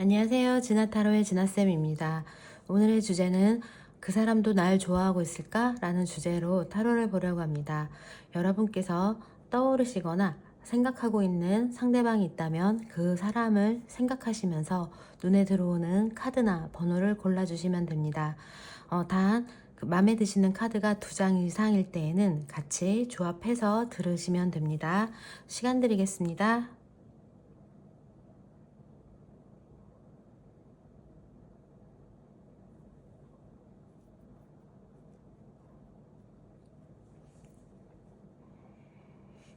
안녕하세요. 진아타로의 진아쌤입니다. 오늘의 주제는 그 사람도 날 좋아하고 있을까? 라는 주제로 타로를 보려고 합니다. 여러분께서 떠오르시거나 생각하고 있는 상대방이 있다면 그 사람을 생각하시면서 눈에 들어오는 카드나 번호를 골라주시면 됩니다. 단 마음에 드시는 카드가 2장 이상일 때에는 같이 조합해서 들으시면 됩니다. 시간 드리겠습니다.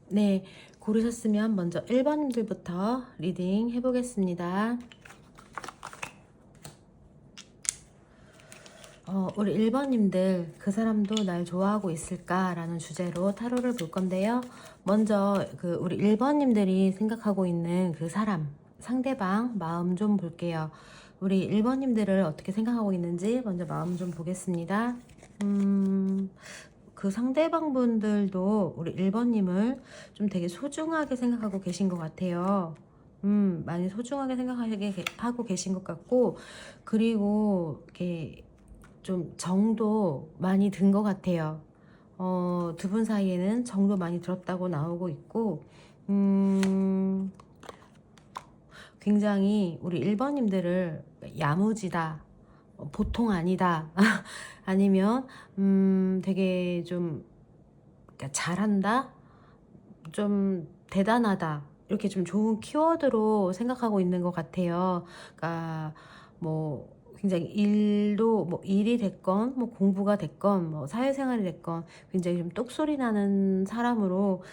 네, 고르셨으면 먼저 1번님들부터 리딩 해보겠습니다. 우리 1번님들, 그 사람도 날 좋아하고 있을까? 라는 주제로 타로를 볼 건데요. 먼저 우리 1번님들이 생각하고 있는 그 사람, 상대방 마음 좀 볼게요. 우리 1번님들을 어떻게 생각하고 있는지 먼저 마음 좀 보겠습니다. 그 상대방 분들도 우리 1번님을 좀 되게 소중하게 생각하고 계신 것 같아요. 많이 소중하게 생각하고 계신 것 같고, 그리고 이렇게 좀 정도 많이 든 것 같아요. 두 분 사이에는 정도 많이 들었다고 나오고 있고, 굉장히 우리 1번님들을 야무지다, 보통 아니다, 아니면 되게 좀 잘한다, 좀 대단하다, 이렇게 좀 좋은 키워드로 생각하고 있는 것 같아요. 그러니까 뭐 굉장히 일도 뭐 일이 됐건 뭐 공부가 됐건 뭐 사회생활이 됐건 굉장히 좀 똑소리 나는 사람으로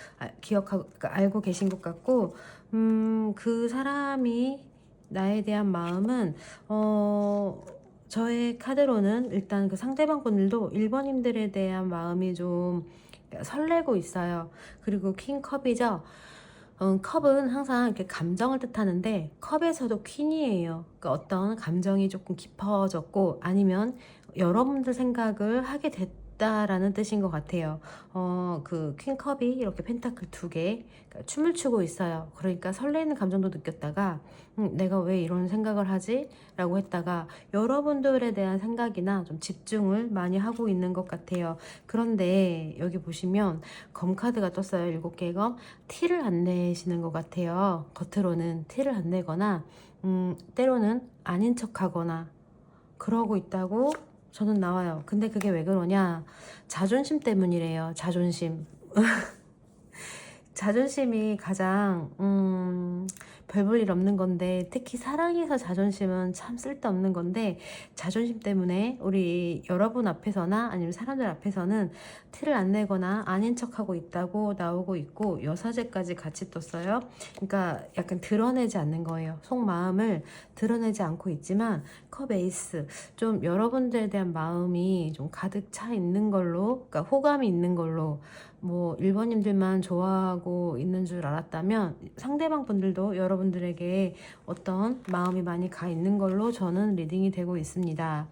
기억하고 그러니까 알고 계신 것 같고, 그 사람이 나에 대한 마음은 저의 카드로는 일단 그 상대방 분들도 1번님들에 대한 마음이 좀 설레고 있어요. 그리고 퀸컵이죠. 컵은 항상 이렇게 감정을 뜻하는데 컵에서도 퀸이에요. 그러니까 어떤 감정이 조금 깊어졌고 아니면 여러분들 생각을 하게 됐다라는 뜻인 것 같아요. 그 퀸컵이 이렇게 펜타클 2개, 그러니까 춤을 추고 있어요. 그러니까 설레는 감정도 느꼈다가 내가 왜 이런 생각을 하지? 라고 했다가 여러분들에 대한 생각이나 좀 집중을 많이 하고 있는 것 같아요. 그런데 여기 보시면 검카드가 떴어요. 7개의 검. 티를 안 내시는 것 같아요. 겉으로는 티를 안 내거나 때로는 아닌 척하거나 그러고 있다고 저는 나와요. 근데 그게 왜 그러냐? 자존심 때문이래요. 자존심. 자존심이 가장 별 볼 일 없는 건데, 특히 사랑에서 자존심은 참 쓸데없는 건데, 자존심 때문에 우리 여러분 앞에서나 아니면 사람들 앞에서는 티를 안 내거나 아닌 척하고 있다고 나오고 있고, 여사제까지 같이 떴어요. 그러니까 약간 드러내지 않는 거예요. 속마음을 드러내지 않고 있지만 컵 에이스, 좀 여러분들에 대한 마음이 좀 가득 차 있는 걸로, 그러니까 호감이 있는 걸로, 뭐 1번님들만 좋아하고 있는 줄 알았다면 상대방 분들도 여러분들에게 어떤 마음이 많이 가 있는 걸로 저는 리딩이 되고 있습니다.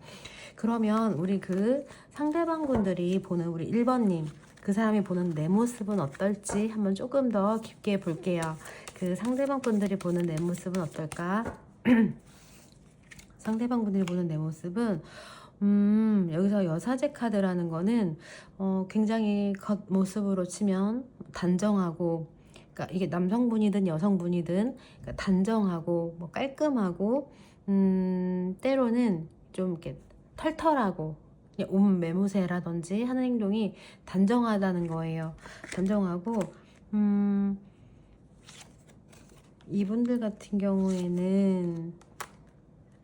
그러면 우리 그 상대방 분들이 보는 우리 1번님, 그 사람이 보는 내 모습은 어떨지 한번 조금 더 깊게 볼게요. 그 상대방 분들이 보는 내 모습은 어떨까? 상대방 분들이 보는 내 모습은 여기서 여사제 카드라는 거는 굉장히 겉모습으로 치면 단정하고, 그러니까 이게 남성분이든 여성분이든 그러니까 단정하고 뭐 깔끔하고, 때로는 좀 이렇게 털털하고 그냥 옷 매무새라든지 하는 행동이 단정하다는 거예요. 단정하고, 이분들 같은 경우에는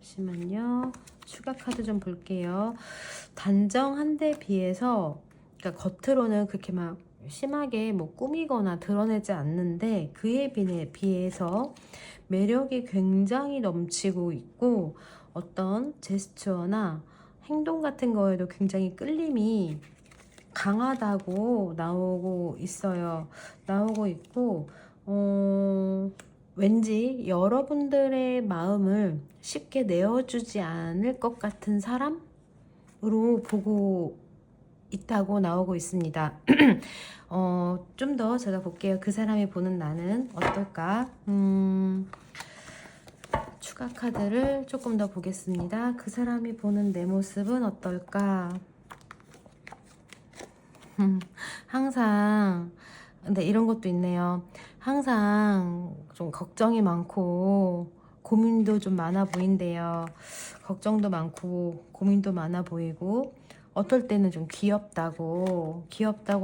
잠시만요. 추가 카드 좀 볼게요. 단정한 데 비해서, 그러니까 겉으로는 그렇게 막 심하게 뭐 꾸미거나 드러내지 않는데 그에 비해서 매력이 굉장히 넘치고 있고, 어떤 제스처나 행동 같은 거에도 굉장히 끌림이 강하다고 나오고 있어요. 나오고 있고, 왠지 여러분들의 마음을 쉽게 내어주지 않을 것 같은 사람으로 보고 있다고 나오고 있습니다. 좀 더 제가 볼게요. 그 사람이 보는 나는 어떨까? 추가 카드를 조금 더 보겠습니다. 그 사람이 보는 내 모습은 어떨까? 항상, 근데 이런 것도 있네요. 항상 좀 걱정이 많고 고민도 좀 많아 보인대요. 걱정도 많고 고민도 많아 보이고 어떨 때는 좀 귀엽다고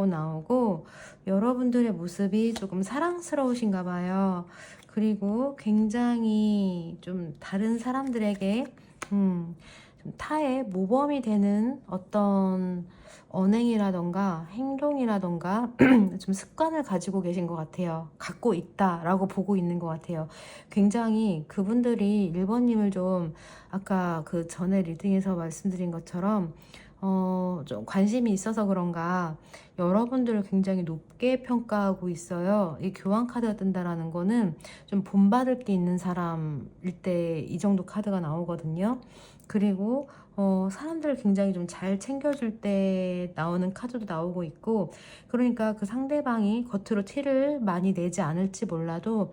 나오고, 여러분들의 모습이 조금 사랑스러우신가 봐요. 그리고 굉장히 좀 다른 사람들에게 좀 타의 모범이 되는 어떤 언행이라던가 행동이라던가 좀 습관을 가지고 계신 것 같아요. 갖고 있다라고 보고 있는 것 같아요. 굉장히 그분들이 1번님을 좀, 아까 그 전에 리딩에서 말씀드린 것처럼 좀 관심이 있어서 그런가 여러분들을 굉장히 높게 평가하고 있어요. 이 교환 카드가 뜬다라는 거는 좀 본받을 게 있는 사람일 때 이 정도 카드가 나오거든요. 그리고 사람들을 굉장히 좀 잘 챙겨줄 때 나오는 카드도 나오고 있고, 그러니까 그 상대방이 겉으로 티를 많이 내지 않을지 몰라도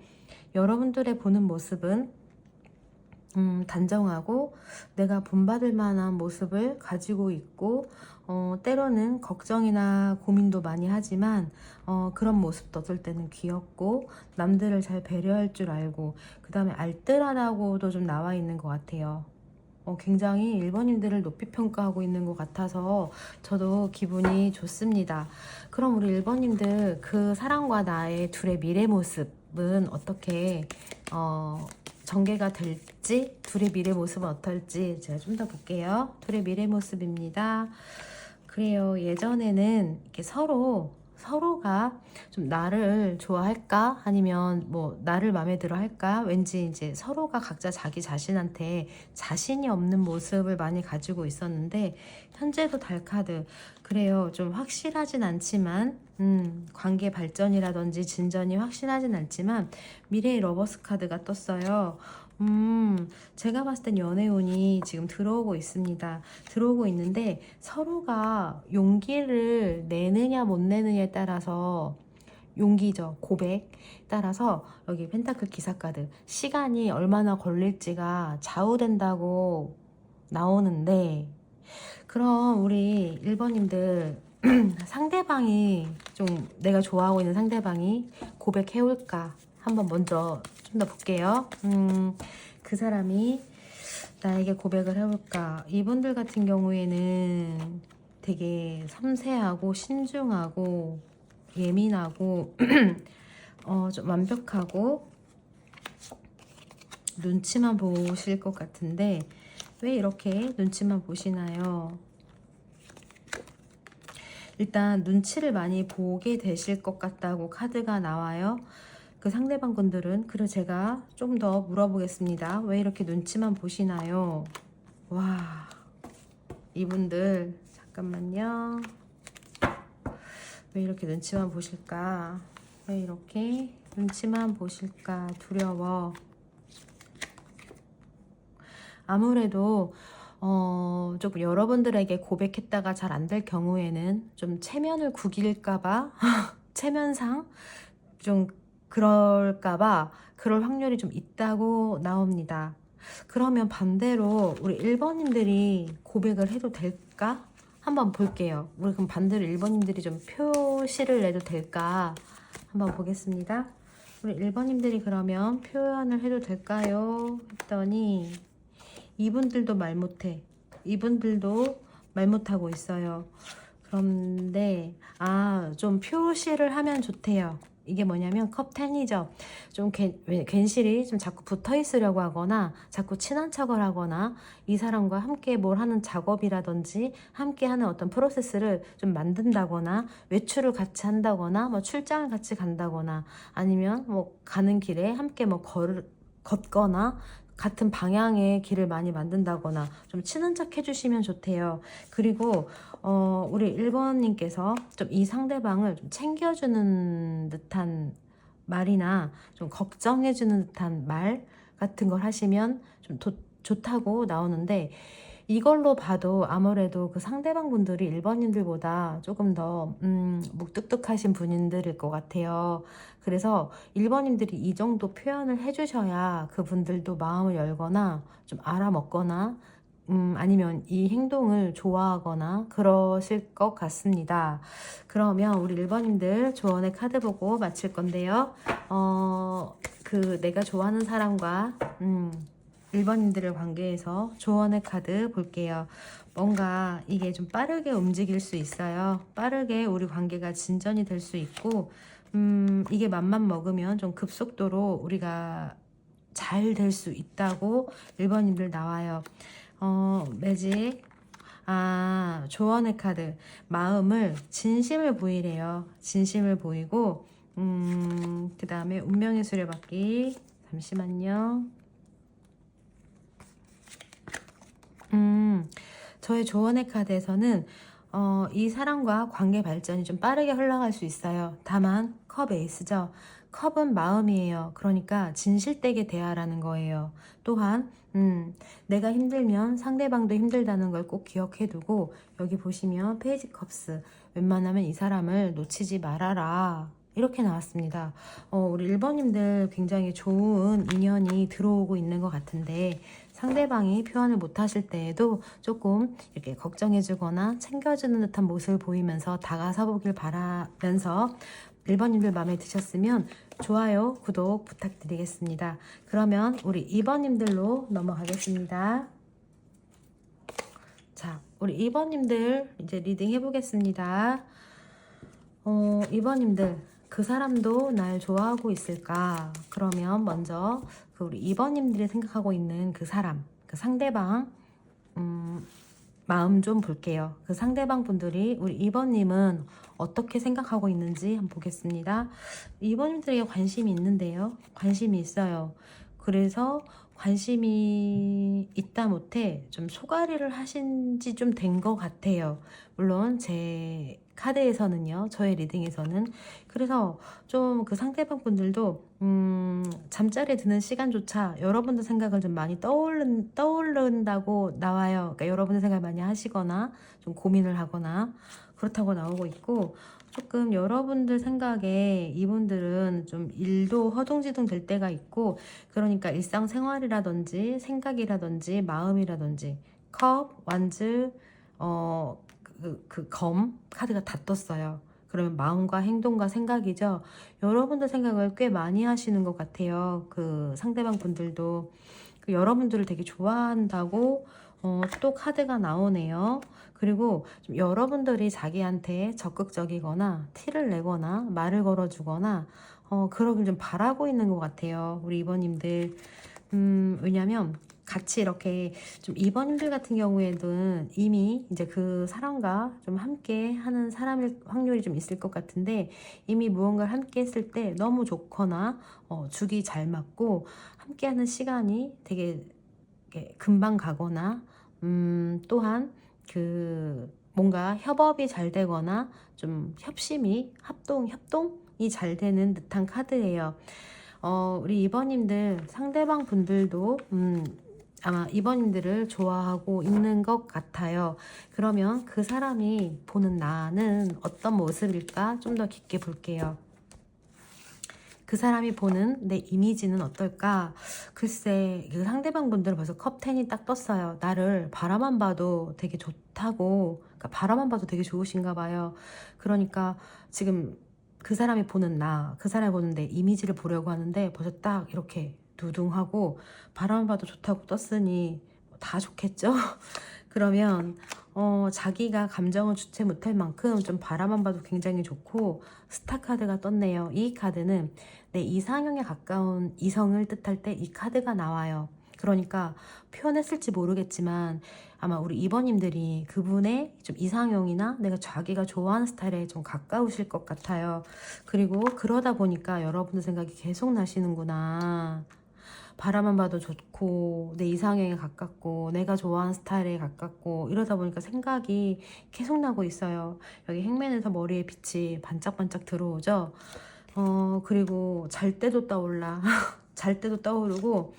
여러분들의 보는 모습은 단정하고 내가 본받을 만한 모습을 가지고 있고, 때로는 걱정이나 고민도 많이 하지만 그런 모습도 어떨 때는 귀엽고 남들을 잘 배려할 줄 알고, 그 다음에 알뜰하다고도 좀 나와 있는 것 같아요. 굉장히 1번님들을 높이 평가하고 있는 것 같아서 저도 기분이 좋습니다. 그럼 우리 1번님들, 그 사람과 나의 둘의 미래 모습은 어떻게 전개가 될지, 둘의 미래 모습은 어떨지 제가 좀 더 볼게요. 둘의 미래 모습입니다. 그래요. 예전에는 이렇게 서로가 좀 나를 좋아할까? 아니면 뭐 나를 마음에 들어 할까? 왠지 이제 서로가 각자 자기 자신한테 자신이 없는 모습을 많이 가지고 있었는데, 현재도 달카드. 그래요. 좀 확실하진 않지만, 관계 발전이라든지 진전이 확실하진 않지만, 미래의 러버스 카드가 떴어요. 제가 봤을 땐 연애운이 지금 들어오고 있습니다. 들어오고 있는데 서로가 용기를 내느냐 못 내느냐에 따라서, 용기죠. 고백 따라서 여기 펜타클 기사카드, 시간이 얼마나 걸릴지가 좌우된다고 나오는데, 그럼 우리 1번님들 상대방이 좀, 내가 좋아하고 있는 상대방이 고백해올까? 한번 먼저 좀 더 볼게요. 그 사람이 나에게 고백을 해볼까? 이분들 같은 경우에는 되게 섬세하고 신중하고 예민하고 좀 완벽하고 눈치만 보실 것 같은데, 왜 이렇게 눈치만 보시나요? 일단 눈치를 많이 보게 되실 것 같다고 카드가 나와요. 그 상대방 분들은. 그래서 제가 좀 더 물어보겠습니다. 왜 이렇게 눈치만 보시나요? 와, 이분들 잠깐만요. 왜 이렇게 눈치만 보실까? 왜 이렇게 눈치만 보실까? 두려워. 아무래도 조금 여러분들에게 고백했다가 잘 안 될 경우에는 좀 체면을 구길까봐 체면상 좀 그럴까봐 그럴 확률이 좀 있다고 나옵니다. 그러면 반대로 우리 1번님들이 고백을 해도 될까? 한번 볼게요. 우리 그럼 반대로 1번님들이 좀 표시를 내도 될까? 한번 보겠습니다. 우리 1번님들이 그러면 표현을 해도 될까요? 했더니 이분들도 말 못해. 이분들도 말 못하고 있어요. 그런데 좀 표시를 하면 좋대요. 이게 뭐냐면 컵10이죠. 좀 괜시리 좀 자꾸 붙어 있으려고 하거나 자꾸 친한 척을 하거나 이 사람과 함께 뭘 하는 작업이라든지 함께 하는 어떤 프로세스를 좀 만든다거나 외출을 같이 한다거나 뭐 출장을 같이 간다거나 아니면 뭐 가는 길에 함께 뭐 걷거나 같은 방향의 길을 많이 만든다거나 좀 친한 척 해주시면 좋대요. 그리고 우리 1번님께서 좀 이 상대방을 좀 챙겨주는 듯한 말이나 좀 걱정해주는 듯한 말 같은 걸 하시면 좀 좋다고 나오는데, 이걸로 봐도 아무래도 그 상대방 분들이 1번님들보다 조금 더 묵뚝뚝하신 분들일 것 같아요. 그래서 1번님들이 이 정도 표현을 해주셔야 그분들도 마음을 열거나 좀 알아먹거나 아니면 이 행동을 좋아하거나 그러실 것 같습니다. 그러면 우리 1번님들 조언의 카드 보고 마칠 건데요. 내가 좋아하는 사람과 1번님들의 관계에서 조언의 카드 볼게요. 뭔가 이게 좀 빠르게 움직일 수 있어요. 빠르게 우리 관계가 진전이 될 수 있고 이게 맘만 먹으면 좀 급속도로 우리가 잘 될 수 있다고 1번님들 나와요. 매직 조언의 카드. 마음을 진심을 보이래요. 진심을 보이고 그 다음에 운명의 수레바퀴. 잠시만요. 저의 조언의 카드에서는 이 사람과 관계 발전이 좀 빠르게 흘러갈 수 있어요. 다만 컵 에이스죠. 컵은 마음이에요. 그러니까 진실되게 대하라는 거예요. 또한 내가 힘들면 상대방도 힘들다는 걸 꼭 기억해 두고, 여기 보시면 페이지 컵스, 웬만하면 이 사람을 놓치지 말아라, 이렇게 나왔습니다. 우리 1번님들 굉장히 좋은 인연이 들어오고 있는 것 같은데, 상대방이 표현을 못 하실 때에도 조금 이렇게 걱정해 주거나 챙겨주는 듯한 모습을 보이면서 다가서 보길 바라면서, 1번님들 마음에 드셨으면 좋아요, 구독 부탁드리겠습니다. 그러면 우리 2번님들로 넘어가겠습니다. 자, 우리 2번님들 이제 리딩 해보겠습니다. 2번님들, 그 사람도 날 좋아하고 있을까? 그러면 먼저 우리 2번님들이 생각하고 있는 그 사람, 그 상대방 마음 좀 볼게요. 그 상대방 분들이 우리 2번님은 어떻게 생각하고 있는지 한번 보겠습니다. 2번님들에게 관심이 있는데요. 관심이 있어요. 그래서 관심이 있다 못해 좀 소가리를 하신 지 좀 된 것 같아요. 물론 제 카드에서는요, 저의 리딩에서는. 그래서 좀 그 상대방 분들도 잠자리에 드는 시간조차 여러분들 생각을 좀 많이 떠오른다고 나와요. 그러니까 여러분들 생각을 많이 하시거나 좀 고민을 하거나 그렇다고 나오고 있고, 조금 여러분들 생각에 이분들은 좀 일도 허둥지둥 될 때가 있고, 그러니까 일상생활이라든지 생각이라든지 마음이라든지, 컵, 완즈, 검 카드가 다 떴어요. 그러면 마음과 행동과 생각이죠. 여러분들 생각을 꽤 많이 하시는 것 같아요. 그 상대방 분들도 여러분들을 되게 좋아한다고 또 카드가 나오네요. 그리고 좀 여러분들이 자기한테 적극적이거나 티를 내거나 말을 걸어주거나 그러길 좀 바라고 있는 것 같아요. 우리 2번님들. 왜냐면 같이 이렇게 좀 2번님들 같은 경우에는 이미 이제 그 사람과 좀 함께 하는 사람일 확률이 좀 있을 것 같은데, 이미 무언가를 함께 했을 때 너무 좋거나 죽이 잘 맞고 함께 하는 시간이 되게 금방 가거나 또한 뭔가 협업이 잘 되거나 좀 협동이 잘 되는 듯한 카드예요. 우리 2번님들 상대방 분들도 아마 2번님들을 좋아하고 있는 것 같아요. 그러면 그 사람이 보는 나는 어떤 모습일까? 좀 더 깊게 볼게요. 그 사람이 보는 내 이미지는 어떨까? 글쎄, 그 상대방 분들은 벌써 컵10이 딱 떴어요. 나를 바라만 봐도 되게 좋다고, 그러니까 바라만 봐도 되게 좋으신가 봐요. 그러니까 지금 그 사람이 보는 그 사람이 보는 내 이미지를 보려고 하는데 벌써 딱 이렇게 두둥하고 바라만 봐도 좋다고 떴으니 다 좋겠죠? 그러면 자기가 감정을 주체 못할 만큼 좀 바라만 봐도 굉장히 좋고, 스타 카드가 떴네요. 이 카드는 내 이상형에 가까운 이성을 뜻할 때 이 카드가 나와요. 그러니까 표현했을지 모르겠지만 아마 우리 2번님들이 그분의 좀 이상형이나 내가 자기가 좋아하는 스타일에 좀 가까우실 것 같아요. 그리고 그러다 보니까 여러분들 생각이 계속 나시는구나. 바라만 봐도 좋고 내 이상형에 가깝고 내가 좋아하는 스타일에 가깝고 이러다 보니까 생각이 계속 나고 있어요. 여기 행맨에서 머리에 빛이 반짝반짝 들어오죠. 그리고 잘 때도 떠올라. 잘 때도 떠오르고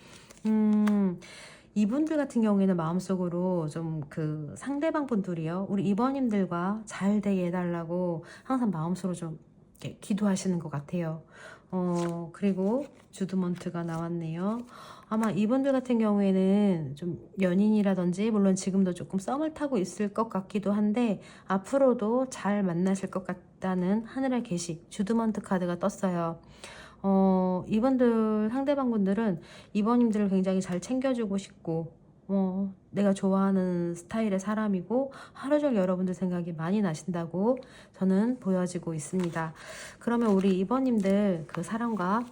이분들 같은 경우에는 마음속으로 좀 그 상대방 분들이요, 우리 2번님들과 잘 되게 해달라고 항상 마음속으로 좀 이렇게 기도하시는 것 같아요. 그리고 주드먼트가 나왔네요. 아마 이분들 같은 경우에는 좀 연인이라든지, 물론 지금도 조금 썸을 타고 있을 것 같기도 한데, 앞으로도 잘 만나실 것 같다는 하늘의 계시, 주드먼트 카드가 떴어요. 이분들, 상대방분들은 이번님들을 굉장히 잘 챙겨주고 싶고, 내가 좋아하는 스타일의 사람이고, 하루 종일 여러분들 생각이 많이 나신다고 저는 보여지고 있습니다. 그러면 우리 이번님들 그 사람과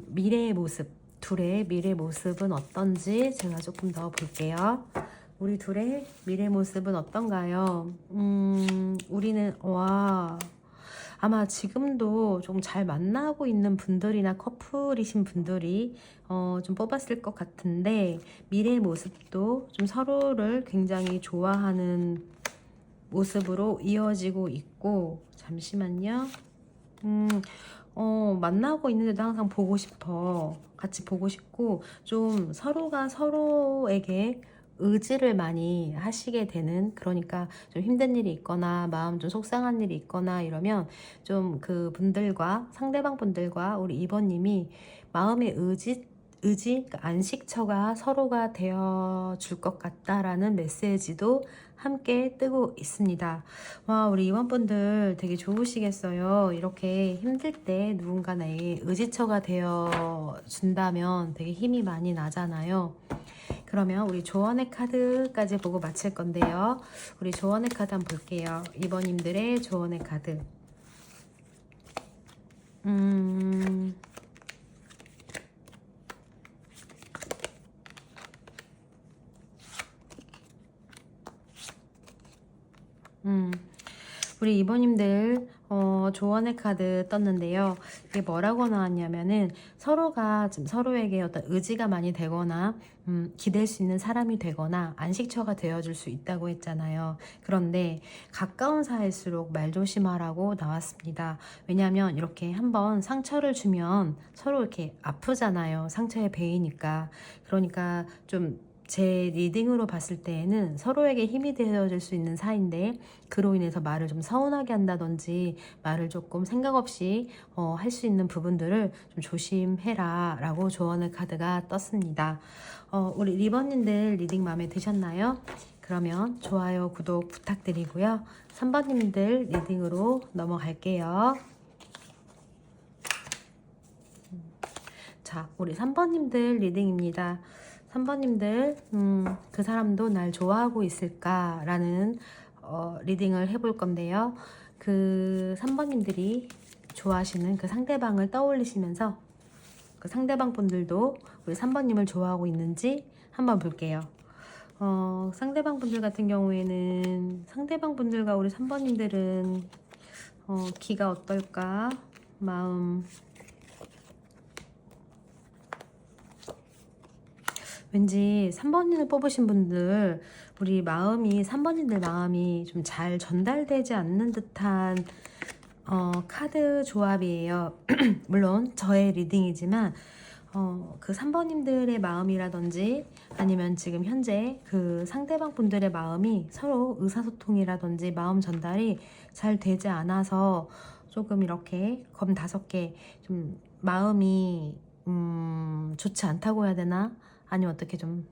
미래의 모습, 둘의 미래 모습은 어떤지 제가 조금 더 볼게요. 우리 둘의 미래 모습은 어떤가요? 우리는, 아마 지금도 좀 잘 만나고 있는 분들이나 커플이신 분들이 좀 뽑았을 것 같은데, 미래의 모습도 좀 서로를 굉장히 좋아하는 모습으로 이어지고 있고, 잠시만요. 만나고 있는데도 항상 보고 싶어. 같이 보고 싶고, 좀 서로가 서로에게 의지를 많이 하시게 되는, 그러니까 좀 힘든 일이 있거나 마음 좀 속상한 일이 있거나 이러면 좀 그 분들과, 상대방 분들과 우리 2번님이 마음의 의지, 그러니까 안식처가 서로가 되어 줄 것 같다라는 메시지도 함께 뜨고 있습니다. 와, 우리 임원분들 되게 좋으시겠어요. 이렇게 힘들 때 누군가 나의 의지처가 되어 준다면 되게 힘이 많이 나잖아요. 그러면 우리 조언의 카드까지 보고 마칠 건데요. 우리 조언의 카드 한번 볼게요. 이번님들의 조언의 카드. 우리 이번님들 조언의 카드 떴는데요. 이게 뭐라고 나왔냐면은, 서로가 지금 서로에게 어떤 의지가 많이 되거나 기댈 수 있는 사람이 되거나 안식처가 되어줄 수 있다고 했잖아요. 그런데 가까운 사이일수록 말 조심하라고 나왔습니다. 왜냐하면 이렇게 한번 상처를 주면 서로 이렇게 아프잖아요. 상처에 베이니까. 그러니까 좀 제 리딩으로 봤을 때에는 서로에게 힘이 되어줄 수 있는 사이인데, 그로 인해서 말을 좀 서운하게 한다든지 말을 조금 생각 없이 할 수 있는 부분들을 좀 조심해라 라고 조언의 카드가 떴습니다. 우리 리버님들 리딩 마음에 드셨나요? 그러면 좋아요, 구독 부탁드리고요. 3번님들 리딩으로 넘어갈게요. 자, 우리 3번님들 리딩입니다. 3번님들, 그 사람도 날 좋아하고 있을까라는 리딩을 해볼 건데요. 그 3번님들이 좋아하시는 그 상대방을 떠올리시면서 그 상대방 분들도 우리 3번님을 좋아하고 있는지 한번 볼게요. 상대방 분들 같은 경우에는, 상대방 분들과 우리 3번님들은 기가 어떨까? 마음. 왠지 3번님을 뽑으신 분들, 우리 마음이, 3번님들 마음이 좀 잘 전달되지 않는 듯한 카드 조합이에요. 물론 저의 리딩이지만 그 3번님들의 마음이라든지, 아니면 지금 현재 그 상대방 분들의 마음이 서로 의사소통이라든지 마음 전달이 잘 되지 않아서 조금 이렇게 검 5개 좀 마음이 좋지 않다고 해야 되나? 아니면 어떻게 좀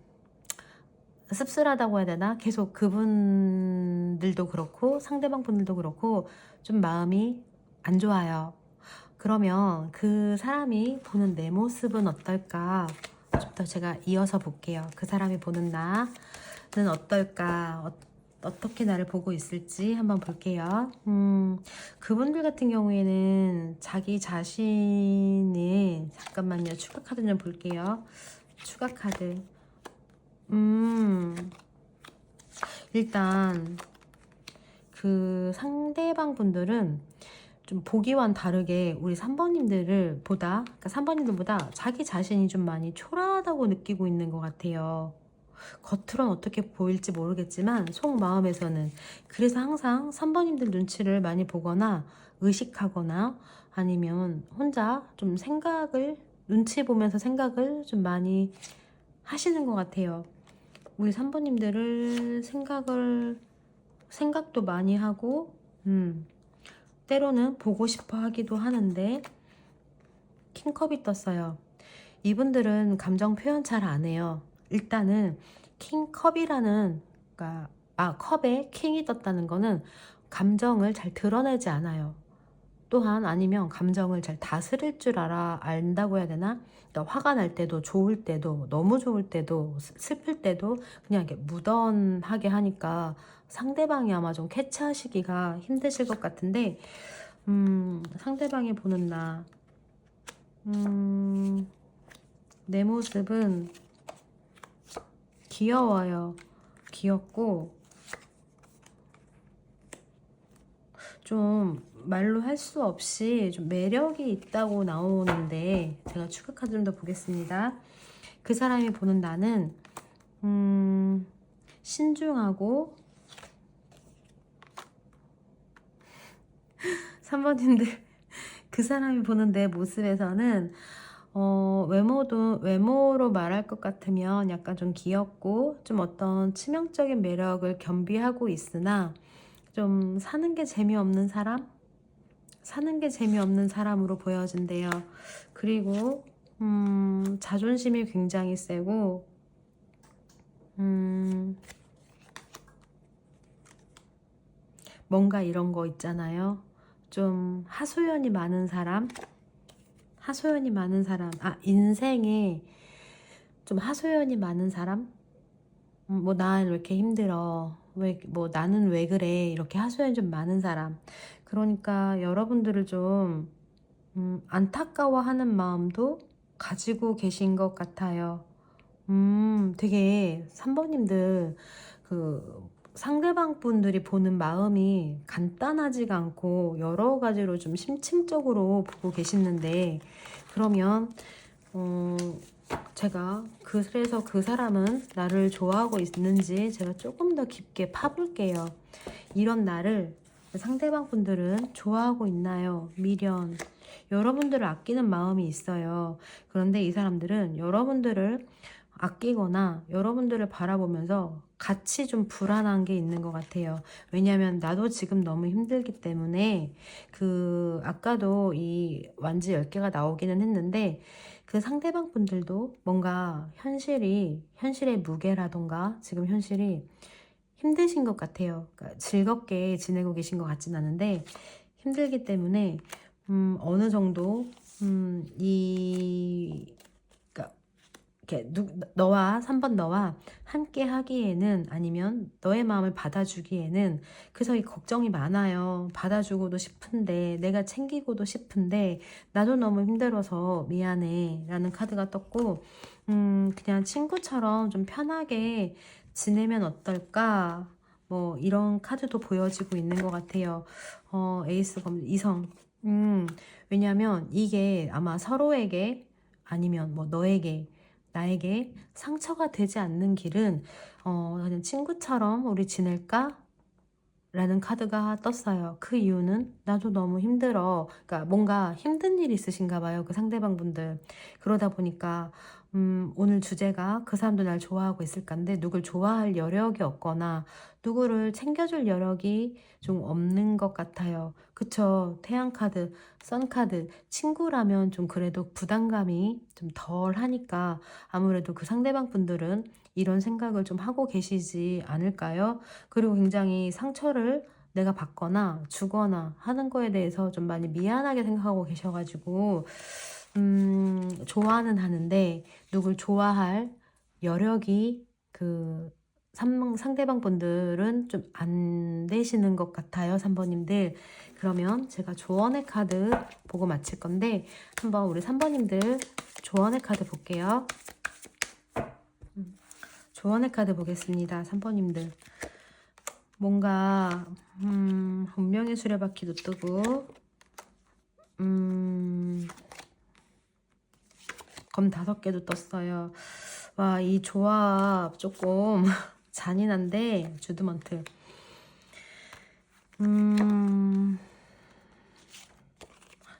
씁쓸하다고 해야 되나? 계속 그분들도 그렇고 상대방 분들도 그렇고 좀 마음이 안 좋아요. 그러면 그 사람이 보는 내 모습은 어떨까? 좀 더 제가 이어서 볼게요. 그 사람이 보는 나는 어떨까? 어떻게 나를 보고 있을지 한번 볼게요. 그분들 같은 경우에는 자기 자신이, 잠깐만요. 추가 카드 좀 볼게요. 추가 카드. 일단 그 상대방 분들은 좀 보기와는 다르게 우리 3번님들을 보다, 그러니까 3번님들보다 자기 자신이 좀 많이 초라하다고 느끼고 있는 것 같아요. 겉으로는 어떻게 보일지 모르겠지만 속마음에서는. 그래서 항상 3번님들 눈치를 많이 보거나 의식하거나, 아니면 혼자 좀 생각을, 눈치 보면서 생각을 좀 많이 하시는 것 같아요. 우리 3번님들을 생각도 많이 하고, 때로는 보고 싶어 하기도 하는데, 킹컵이 떴어요. 이분들은 감정 표현 잘 안 해요. 일단은 킹컵이라는, 그러니까 컵에 킹이 떴다는 거는 감정을 잘 드러내지 않아요. 또한 아니면 감정을 잘 다스릴 줄 안다고 해야 되나? 그러니까 화가 날 때도, 좋을 때도, 너무 좋을 때도, 슬플 때도 그냥 이렇게 무던하게 하니까 상대방이 아마 좀 캐치하시기가 힘드실 것 같은데, 상대방이 보는 내 모습은 귀여워요. 귀엽고 좀 말로 할 수 없이 좀 매력이 있다고 나오는데, 제가 추가 카드 좀 더 보겠습니다. 그 사람이 보는 나는 신중하고 3번님들 그 사람이 보는 내 모습에서는 외모로 말할 것 같으면 약간 좀 귀엽고 좀 어떤 치명적인 매력을 겸비하고 있으나 좀 사는 게 재미없는 사람으로 보여진대요. 그리고 자존심이 굉장히 세고 뭔가 이런 거 있잖아요. 좀 하소연이 많은 사람, 인생에 좀 하소연이 많은 사람? 뭐, 난 왜 이렇게 힘들어? 뭐, 나는 왜 그래? 이렇게 하소연이 좀 많은 사람. 그러니까 여러분들을 좀, 안타까워하는 마음도 가지고 계신 것 같아요. 되게 3번님들, 상대방 분들이 보는 마음이 간단하지가 않고 여러 가지로 좀 심층적으로 보고 계시는데, 그러면 제가 그래서 그 사람은 나를 좋아하고 있는지 제가 조금 더 깊게 파볼게요. 이런 나를 상대방 분들은 좋아하고 있나요? 미련. 여러분들을 아끼는 마음이 있어요. 그런데 이 사람들은 여러분들을 아끼거나 여러분들을 바라보면서 같이 좀 불안한 게 있는 것 같아요. 왜냐하면 나도 지금 너무 힘들기 때문에, 아까도 이 완지 10개가 나오기는 했는데, 그 상대방 분들도 뭔가 현실의 무게라던가 지금 현실이 힘드신 것 같아요. 그러니까 즐겁게 지내고 계신 것 같진 않은데 힘들기 때문에 어느 정도 그러니까 이렇게 너와 3번 너와 함께 하기에는, 아니면 너의 마음을 받아주기에는, 그래서 이 걱정이 많아요. 받아주고도 싶은데, 내가 챙기고도 싶은데 나도 너무 힘들어서 미안해 라는 카드가 떴고, 그냥 친구처럼 좀 편하게 지내면 어떨까, 뭐 이런 카드도 보여지고 있는 것 같아요. 에이스 검 이성. 왜냐면 이게 아마 서로에게, 아니면 뭐 너에게, 나에게 상처가 되지 않는 길은 그냥 친구처럼 우리 지낼까? 라는 카드가 떴어요. 그 이유는 나도 너무 힘들어. 그러니까 뭔가 힘든 일이 있으신가 봐요. 그 상대방 분들. 그러다 보니까 오늘 주제가 그 사람도 날 좋아하고 있을 건데, 누굴 좋아할 여력이 없거나 누구를 챙겨줄 여력이 좀 없는 것 같아요. 그쵸? 태양 카드, 선 카드, 친구라면 좀 그래도 부담감이 좀 덜 하니까 아무래도 그 상대방 분들은 이런 생각을 좀 하고 계시지 않을까요? 그리고 굉장히 상처를 내가 받거나 주거나 하는 거에 대해서 좀 많이 미안하게 생각하고 계셔가지고, 좋아는 하는데 누굴 좋아할 여력이 상대방 분들은 좀 안 되시는 것 같아요. 3번님들. 그러면 제가 조언의 카드 보고 마칠 건데, 한번 우리 3번님들 조언의 카드 볼게요. 조언의 카드 보겠습니다. 3번님들. 뭔가 운명의 수레바퀴도 뜨고 검 5개도 떴어요. 와, 이 조합 조금 잔인한데, 주드먼트.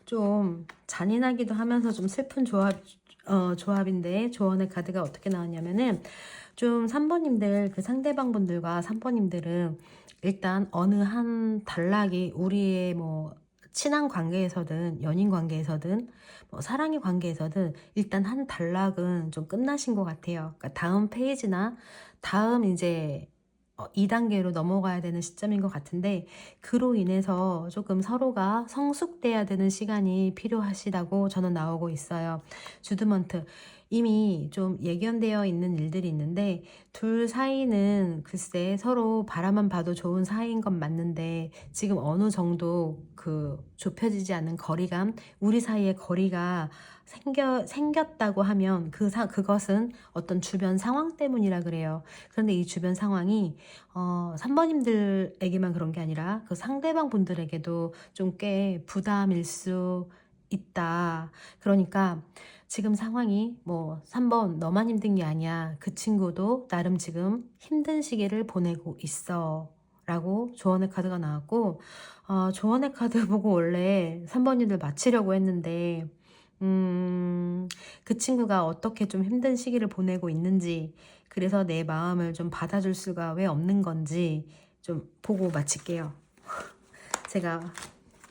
좀 잔인하기도 하면서 좀 슬픈 조합, 조합인데 조언의 카드가 어떻게 나왔냐면은 좀 3번님들 그 상대방 분들과 3번님들은 일단 어느 한 단락이 우리의 뭐 친한 관계에서든 연인 관계에서든 뭐 사랑의 관계에서든 일단 한 단락은 좀 끝나신 것 같아요. 그러니까 다음 페이지나 다음 이제 2단계로 넘어가야 되는 시점인 것 같은데 그로 인해서 조금 서로가 성숙돼야 되는 시간이 필요하시다고 저는 나오고 있어요. 주드먼트 이미 좀 예견되어 있는 일들이 있는데 둘 사이는 글쎄 서로 바라만 봐도 좋은 사이인 건 맞는데 지금 어느 정도 그 좁혀지지 않는 거리감 우리 사이의 거리가 생겼다고 하면 그것은 어떤 주변 상황 때문이라 그래요. 그런데 이 주변 상황이 3번님들에게만 그런 게 아니라 그 상대방 분들에게도 좀 꽤 부담일 수 있다. 그러니까 지금 상황이 뭐 3번 너만 힘든 게 아니야. 그 친구도 나름 지금 힘든 시기를 보내고 있어. 라고 조언의 카드가 나왔고 조언의 카드 보고 원래 3번님들 맞히려고 했는데 그 친구가 어떻게 좀 힘든 시기를 보내고 있는지 그래서 내 마음을 좀 받아줄 수가 왜 없는 건지 좀 보고 마칠게요. 제가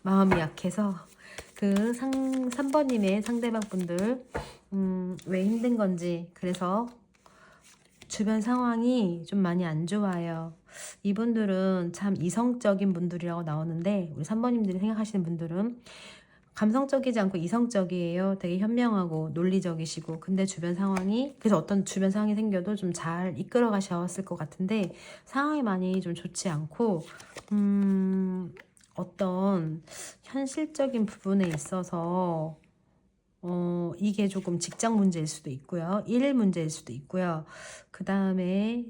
마음이 약해서 그 3번님의 상대방 분들 왜 힘든 건지 그래서 주변 상황이 좀 많이 안 좋아요. 이분들은 참 이성적인 분들이라고 나오는데 우리 3번님들이 생각하시는 분들은 감성적이지 않고 이성적이에요. 되게 현명하고 논리적이시고 근데 주변 상황이 그래서 어떤 주변 상황이 생겨도 좀 잘 이끌어 가셨을 것 같은데 상황이 많이 좀 좋지 않고 어떤 현실적인 부분에 있어서 이게 조금 직장 문제일 수도 있고요. 일 문제일 수도 있고요. 그 다음에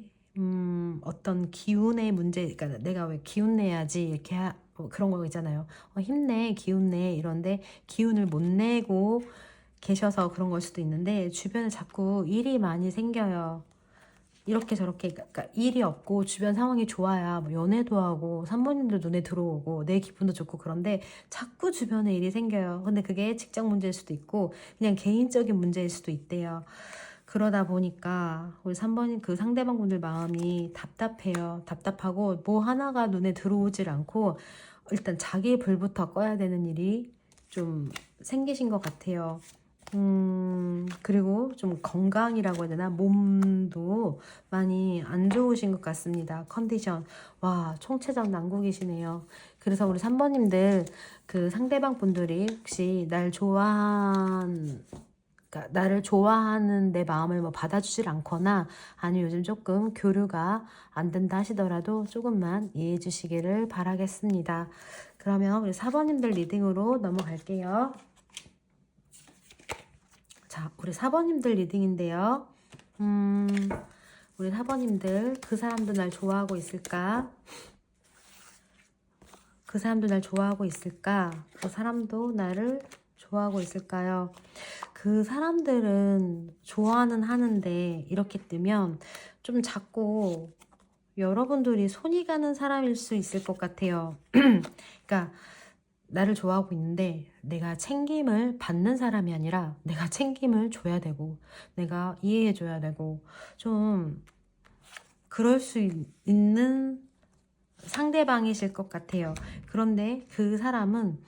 어떤 기운의 문제, 그러니까 내가 왜 기운 내야지 이렇게 뭐 그런 거 있잖아요. 힘내, 기운 내 이런데 기운을 못 내고 계셔서 그런 걸 수도 있는데 주변에 자꾸 일이 많이 생겨요. 이렇게 저렇게 그러니까 일이 없고 주변 상황이 좋아야 뭐 연애도 하고 산모님도 눈에 들어오고 내 기분도 좋고 그런데 자꾸 주변에 일이 생겨요. 근데 그게 직장 문제일 수도 있고 그냥 개인적인 문제일 수도 있대요. 그러다 보니까 우리 3번인 그 상대방 분들 마음이 답답해요. 답답하고 뭐 하나가 눈에 들어오질 않고 일단 자기 불부터 꺼야 되는 일이 좀 생기신 것 같아요. 그리고 좀 건강이라고 해야 되나? 몸도 많이 안 좋으신 것 같습니다. 컨디션. 와, 총체적 난국이시네요. 그래서 우리 3번님들 그 상대방 분들이 혹시 그러니까 나를 좋아하는 내 마음을 뭐 받아주질 않거나 아니면 요즘 조금 교류가 안 된다 하시더라도 조금만 이해해 주시기를 바라겠습니다. 그러면 우리 4번님들 리딩으로 넘어갈게요. 자, 우리 4번님들 리딩인데요. 우리 4번님들 그 사람도 날 좋아하고 있을까? 그 사람도 날 좋아하고 있을까? 그 사람도 나를 좋아하고 있을까요? 그 사람들은 좋아는 하는데 이렇게 뜨면 좀 자꾸 여러분들이 손이 가는 사람일 수 있을 것 같아요. 그러니까 나를 좋아하고 있는데 내가 챙김을 받는 사람이 아니라 내가 챙김을 줘야 되고 내가 이해해 줘야 되고 좀 그럴 수 있는 상대방이실 것 같아요. 그런데 그 사람은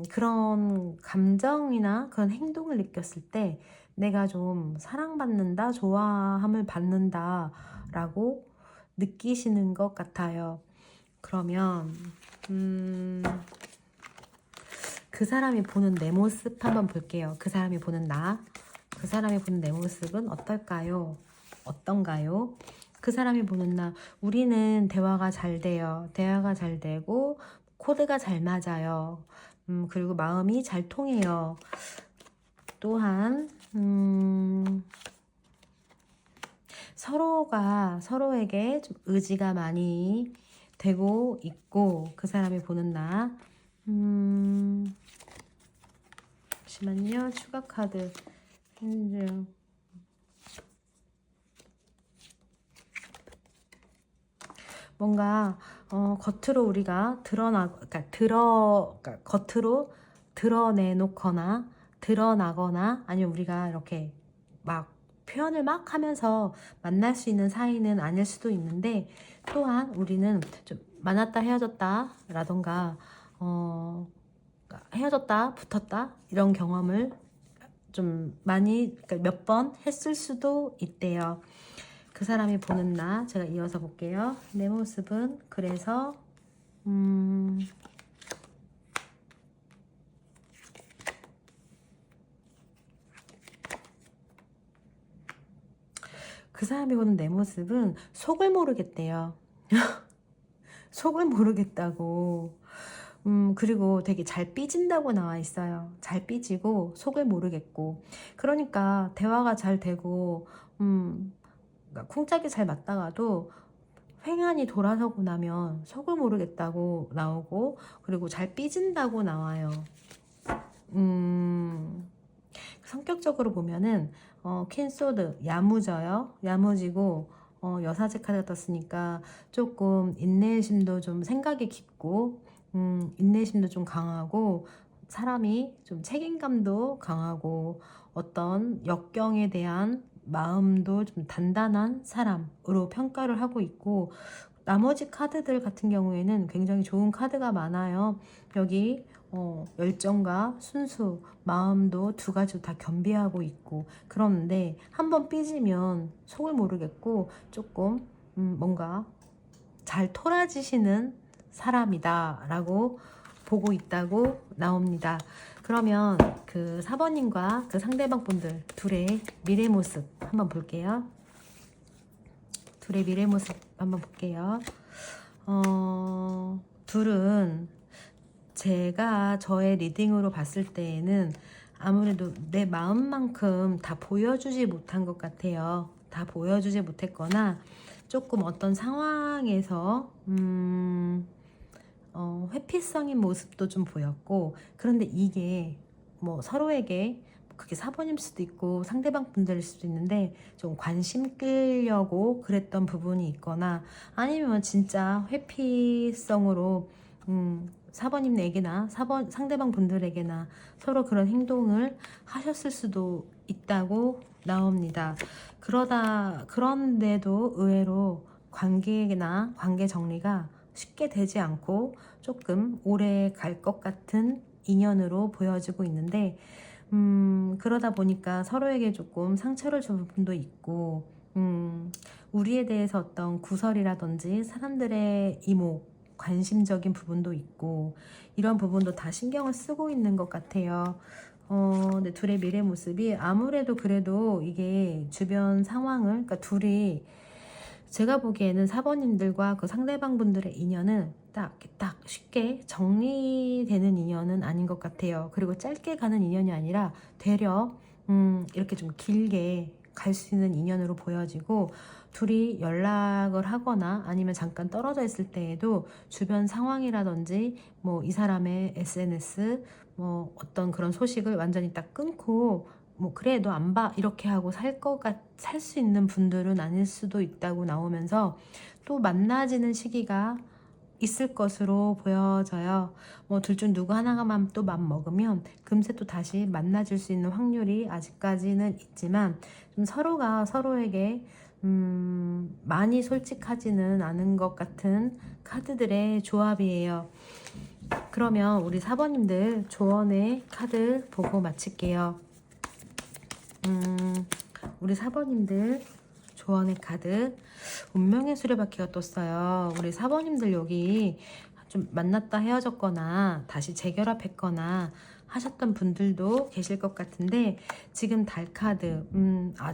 그런 감정이나 그런 행동을 느꼈을 때 내가 좀 사랑받는다, 좋아함을 받는다 라고 느끼시는 것 같아요. 그러면 그 사람이 보는 내 모습 한번 볼게요. 그 사람이 보는 나, 그 사람이 보는 내 모습은 어떨까요? 어떤가요? 그 사람이 보는 나, 우리는 대화가 잘 돼요. 대화가 잘 되고 코드가 잘 맞아요. 그리고 마음이 잘 통해요. 또한 서로가 서로에게 좀 의지가 많이 되고 있고 그 사람이 보는 나 잠시만요. 추가 카드 핸즈 뭔가 겉으로 우리가 그러니까 겉으로 드러내놓거나 드러나거나 아니면 우리가 이렇게 막 표현을 막 하면서 만날 수 있는 사이는 아닐 수도 있는데, 또한 우리는 좀 만났다 헤어졌다 라던가 헤어졌다 붙었다 이런 경험을 좀 많이, 그러니까 몇 번 했을 수도 있대요. 그 사람이 보는 나, 제가 이어서 볼게요. 내 모습은 그래서 그 사람이 보는 내 모습은 속을 모르겠대요. 속을 모르겠다고. 그리고 되게 잘 삐진다고 나와 있어요. 잘 삐지고 속을 모르겠고. 그러니까 대화가 잘 되고 그러니까 쿵짝이 잘 맞다가도 횡하니 돌아서고 나면 속을 모르겠다고 나오고, 그리고 잘 삐진다고 나와요. 성격적으로 보면은 퀸소드 야무져요. 야무지고 여사제 카드가 떴으니까 조금 인내심도 좀 생각이 깊고 인내심도 좀 강하고 사람이 좀 책임감도 강하고 어떤 역경에 대한 마음도 좀 단단한 사람으로 평가를 하고 있고, 나머지 카드들 같은 경우에는 굉장히 좋은 카드가 많아요. 여기 열정과 순수, 마음도 두 가지 다 겸비하고 있고, 그런데 한번 삐지면 속을 모르겠고 조금 뭔가 잘 토라지시는 사람이다 라고 보고 있다고 나옵니다. 그러면 그 4번님과 그 상대방 분들 둘의 미래 모습 한번 볼게요. 둘의 미래 모습 한번 볼게요. 둘은 제가 저의 리딩으로 봤을 때에는 아무래도 내 마음만큼 다 보여주지 못한 것 같아요. 다 보여주지 못했거나 조금 어떤 상황에서 회피성인 모습도 좀 보였고, 그런데 이게 뭐 서로에게 그게 4번일 수도 있고 상대방 분들일 수도 있는데 좀 관심 끌려고 그랬던 부분이 있거나, 아니면 진짜 회피성으로 4번님에게나 4번 상대방 분들에게나 서로 그런 행동을 하셨을 수도 있다고 나옵니다. 그런데도 의외로 관계나 관계 정리가 쉽게 되지 않고 조금 오래 갈 것 같은 인연으로 보여지고 있는데, 그러다 보니까 서로에게 조금 상처를 준 부분도 있고, 우리에 대해서 어떤 구설이라든지 사람들의 이목, 관심적인 부분도 있고, 이런 부분도 다 신경을 쓰고 있는 것 같아요. 근데 둘의 미래 모습이 아무래도 그래도 이게 주변 상황을, 그러니까 둘이 제가 보기에는 4번님들과 그 상대방 분들의 인연은 딱 쉽게 정리되는 인연은 아닌 것 같아요. 그리고 짧게 가는 인연이 아니라 되려 이렇게 좀 길게 갈 수 있는 인연으로 보여지고, 둘이 연락을 하거나 아니면 잠깐 떨어져 있을 때에도 주변 상황이라든지 뭐 이 사람의 SNS 뭐 어떤 그런 소식을 완전히 딱 끊고 뭐 그래 너 안 봐 이렇게 하고 살 수 있는 분들은 아닐 수도 있다고 나오면서, 또 만나지는 시기가 있을 것으로 보여져요. 뭐 둘 중 누구 하나가만 또 맘 먹으면 금세 또 다시 만나질 수 있는 확률이 아직까지는 있지만, 좀 서로가 서로에게 많이 솔직하지는 않은 것 같은 카드들의 조합이에요. 그러면 우리 4번님들 조언의 카드 보고 마칠게요. 우리 4번님들 조언의 카드 운명의 수레바퀴가 떴어요. 우리 4번님들 여기 좀 만났다 헤어졌거나 다시 재결합했거나 하셨던 분들도 계실 것 같은데, 지금 달카드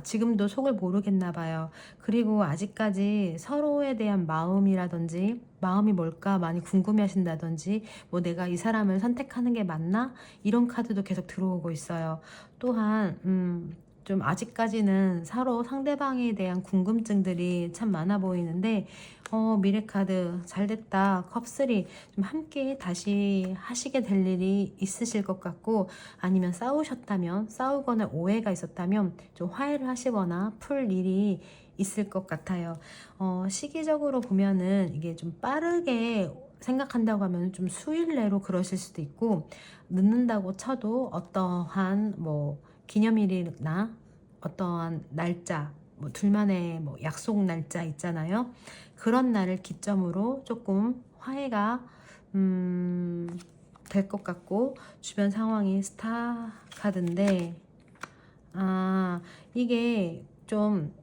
지금도 속을 모르겠나 봐요. 그리고 아직까지 서로에 대한 마음이라든지 마음이 뭘까 많이 궁금해 하신다든지, 뭐 내가 이 사람을 선택하는 게 맞나 이런 카드도 계속 들어오고 있어요. 또한 좀 아직까지는 서로 상대방에 대한 궁금증들이 참 많아 보이는데, 미래카드 잘됐다 컵3 좀 함께 다시 하시게 될 일이 있으실 것 같고, 아니면 싸우셨다면 싸우거나 오해가 있었다면 좀 화해를 하시거나 풀 일이 있을 것 같아요. 시기적으로 보면은 이게 좀 빠르게 생각한다고 하면 좀 수일 내로 그러실 수도 있고, 늦는다고 쳐도 어떠한 뭐 기념일이나 어떠한 날짜, 뭐 둘만의 뭐 약속 날짜 있잖아요. 그런 날을 기점으로 조금 화해가 될 것 같고, 주변 상황이 스타 카드인데, 이게 좀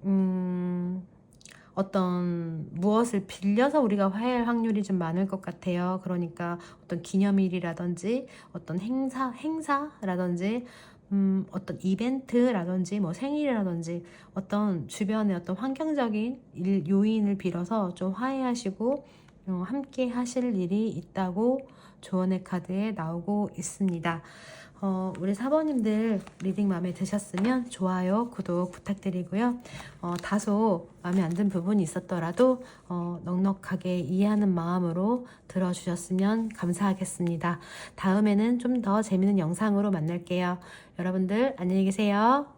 어떤 무엇을 빌려서 우리가 화해할 확률이 좀 많을 것 같아요. 그러니까 어떤 기념일이라든지 어떤 행사라든지 어떤 이벤트라든지 뭐 생일이라든지 어떤 주변의 어떤 환경적인 요인을 빌어서 좀 화해하시고 함께 하실 일이 있다고 조언의 카드에 나오고 있습니다. 우리 사모님들 리딩 마음에 드셨으면 좋아요, 구독 부탁드리고요. 다소 마음에 안 든 부분이 있었더라도 넉넉하게 이해하는 마음으로 들어주셨으면 감사하겠습니다. 다음에는 좀 더 재밌는 영상으로 만날게요. 여러분들 안녕히 계세요.